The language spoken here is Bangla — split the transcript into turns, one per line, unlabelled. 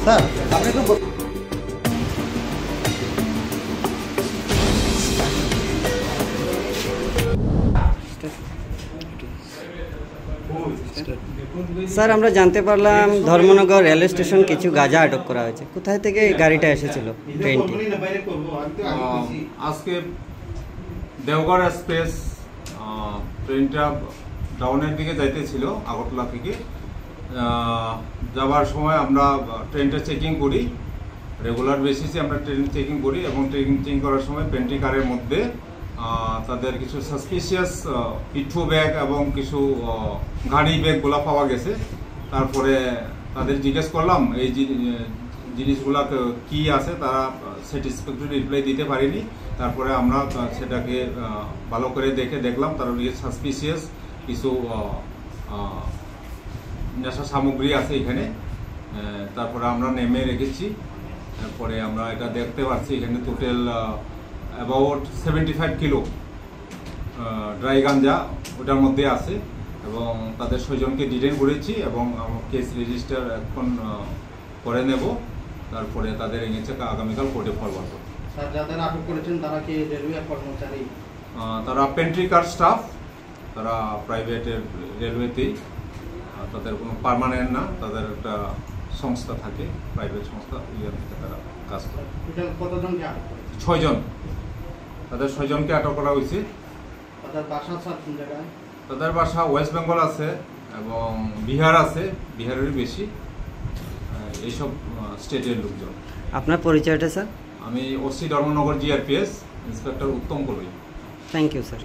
স্যার আপনি তো
স্যার আমরা জানতে পারলাম ধর্মনগর রেল স্টেশন কিছু গাঁজা আটক করা হয়েছে। কোথায় থেকে এই গাড়িটা এসেছিল ট্রেনটি?
আজকে দেওঘর এক্সপ্রেস ট্রেনটা ডাউনের দিকে যাইতেছিল আগরতলা থেকে। যাওয়ার সময় আমরা ট্রেনটা চেকিং করি, রেগুলার বেসিসে আমরা ট্রেন চেকিং করি এবং ট্রেন চেকিং করার সময় পেন্ট্রি কারের মধ্যে তাদের কিছু সাসপিশিয়াস পিঠু ব্যাগ এবং কিছু গাড়ি ব্যাগগুলো পাওয়া গেছে। তারপরে তাদের জিজ্ঞেস করলাম এই জিনিসগুলা কি আছে, তারা স্যাটিসফ্যাক্টরি রিপ্লাই দিতে পারেনি। তারপরে আমরা সেটাকে ভালো করে দেখলাম তার সাসপিশিয়াস কিছু নেশা সামগ্রী আছে এখানে। তারপরে আমরা নেমে রেখেছি। তারপরে আমরা এটা দেখতে পাচ্ছি এখানে টোটাল অ্যাবাউট 75 কিলো ড্রাই গাঞ্জা ওটার মধ্যে আছে এবং তাদের 6 জনকে ডিটেইন করেছি এবং কেস রেজিস্টার এখন করে নেব। তারপরে তাদের এনেছে আগামীকাল কোর্টে ফরওয়ার্ড করব।
স্যার যাদের আটক করেছেন তারা কি রেলওয়ে কর্মচারী?
তারা পেন্ট্রি কার স্টাফ, তারা প্রাইভেটের রেলওয়েতেই, তাদের কোনো পার্মানেন্ট না, তাদের একটা সংস্থা থাকে, প্রাইভেট সংস্থা, ওইখান থেকে তারা কাজ করে।
কতজনকে আটক করেছে?
6 জন, তাদের 6 জনকে আটক করা হয়েছে।
তাদের বাসা স্যার কোন জায়গায়?
তাদের বাসা ওয়েস্ট বেঙ্গল আছে এবং বিহার আছে, বিহারেরই বেশি, এইসব স্টেটের লোকজন।
আপনার পরিচয়টা স্যার?
আমি OC Dharmanagar GRPS inspector Uttam Kalai.
Thank you sir.